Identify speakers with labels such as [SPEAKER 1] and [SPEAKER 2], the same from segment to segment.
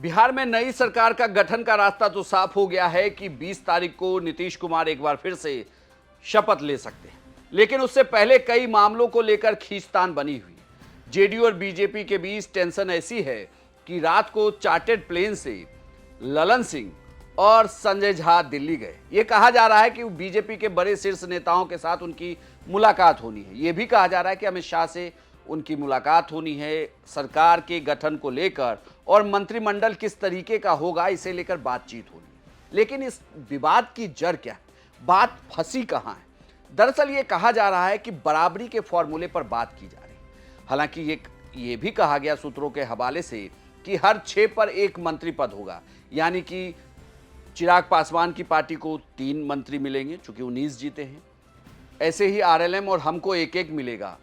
[SPEAKER 1] बिहार में नई सरकार का गठन का रास्ता तो साफ हो गया है कि 20 तारीख को नीतीश कुमार एक बार फिर से शपथ ले सकते हैं, लेकिन उससे पहले कई मामलों को लेकर खींचतान बनी हुई है। जेडीयू और बीजेपी के बीच टेंशन ऐसी है कि रात को चार्टर्ड प्लेन से ललन सिंह और संजय झा दिल्ली गए। ये कहा जा रहा है कि बीजेपी के बड़े शीर्ष नेताओं के साथ उनकी मुलाकात होनी है। ये भी कहा जा रहा है कि अमित शाह से उनकी मुलाकात होनी है, सरकार के गठन को लेकर और मंत्रिमंडल किस तरीके का होगा इसे लेकर बातचीत होनी है। लेकिन इस विवाद की जड़ क्या है, बात फंसी कहाँ है? दरअसल ये कहा जा रहा है कि बराबरी के फॉर्मूले पर बात की जा रही है। हालांकि ये भी कहा गया सूत्रों के हवाले से कि हर 6 पर 1 मंत्री पद होगा, यानी कि चिराग पासवान की पार्टी को 3 मंत्री मिलेंगे चूंकि 19 जीते हैं। ऐसे ही आरएलएम और हमको 1-1 मिलेगा।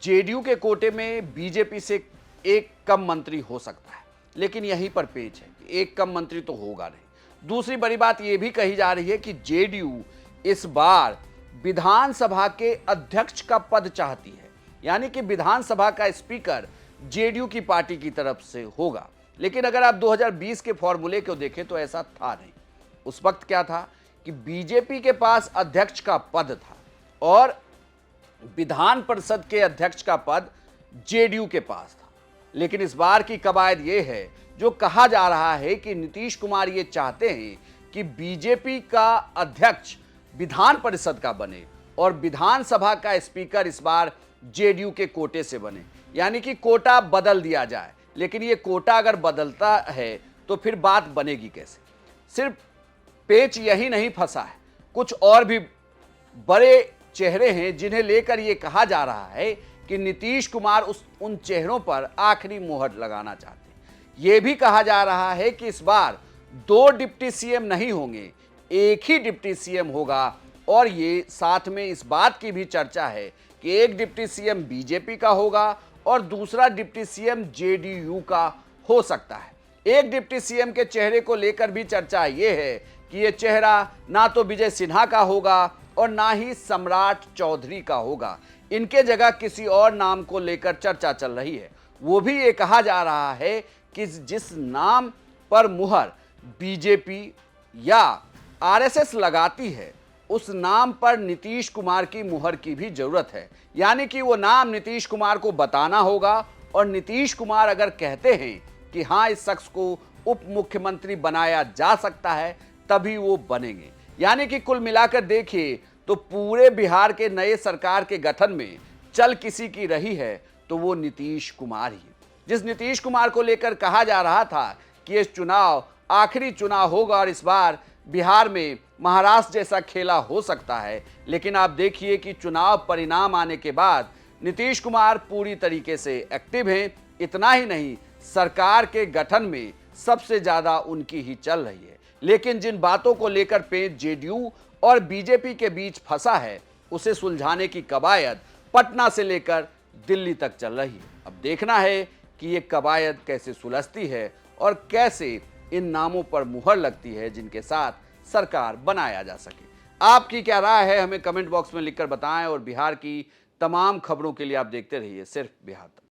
[SPEAKER 1] जेडीयू के कोटे में बीजेपी से 1 कम मंत्री हो सकता है, लेकिन यहीं पर पेच है कि 1 कम मंत्री तो होगा नहीं। दूसरी बड़ी बात यह भी कही जा रही है कि जेडीयू इस बार विधानसभा के अध्यक्ष का पद चाहती है, यानी कि विधानसभा का स्पीकर जेडीयू की पार्टी की तरफ से होगा। लेकिन अगर आप 2020 के फॉर्मूले को देखें तो ऐसा था नहीं। उस वक्त क्या था कि बीजेपी के पास अध्यक्ष का पद था और विधान परिषद के अध्यक्ष का पद जेडीयू के पास था। लेकिन इस बार की कवायद यह है, जो कहा जा रहा है कि नीतीश कुमार ये चाहते हैं कि बीजेपी का अध्यक्ष विधान परिषद का बने और विधानसभा का स्पीकर इस बार जेडीयू के कोटे से बने, यानी कि कोटा बदल दिया जाए। लेकिन ये कोटा अगर बदलता है तो फिर बात बनेगी कैसे? सिर्फ पेच यही नहीं फंसा है, कुछ और भी बड़े चेहरे हैं जिन्हें लेकर यह कहा जा रहा है कि नीतीश कुमार उन चेहरों पर आखिरी मोहर लगाना चाहते हैं। यह भी कहा जा रहा है कि इस बार 2 डिप्टी सीएम नहीं होंगे, 1 ही डिप्टी सीएम होगा। और ये साथ में इस बात की भी चर्चा है कि 1 डिप्टी सीएम बीजेपी का होगा और दूसरा डिप्टी सीएम जेडीयू का हो सकता है। 1 डिप्टी सीएम के चेहरे को लेकर भी चर्चा यह है कि यह चेहरा ना तो विजय सिन्हा का होगा और ना ही सम्राट चौधरी का होगा। इनके जगह किसी और नाम को लेकर चर्चा चल रही है। वो भी ये कहा जा रहा है कि जिस नाम पर मुहर बीजेपी या आरएसएस लगाती है, उस नाम पर नीतीश कुमार की मुहर की भी जरूरत है। यानी कि वो नाम नीतीश कुमार को बताना होगा और नीतीश कुमार अगर कहते हैं कि हाँ, इस शख्स को उप मुख्यमंत्री बनाया जा सकता है, तभी वो बनेंगे। यानी कि कुल मिलाकर देखिए तो पूरे बिहार के नए सरकार के गठन में चल किसी की रही है तो वो नीतीश कुमार ही। जिस नीतीश कुमार को लेकर कहा जा रहा था कि ये चुनाव आखिरी चुनाव होगा और इस बार बिहार में महाराष्ट्र जैसा खेला हो सकता है, लेकिन आप देखिए कि चुनाव परिणाम आने के बाद नीतीश कुमार पूरी तरीके से एक्टिव हैं। इतना ही नहीं, सरकार के गठन में सबसे ज्यादा उनकी ही चल रही है। लेकिन जिन बातों को लेकर पेच जेडीयू और बीजेपी के बीच फंसा है, उसे सुलझाने की कवायद पटना से लेकर दिल्ली तक चल रही है। अब देखना है कि ये कवायद कैसे सुलझती है और कैसे इन नामों पर मुहर लगती है जिनके साथ सरकार बनाया जा सके। आपकी क्या राय है, हमें कमेंट बॉक्स में लिखकर बताएं और बिहार की तमाम खबरों के लिए आप देखते रहिए सिर्फ बिहार तक।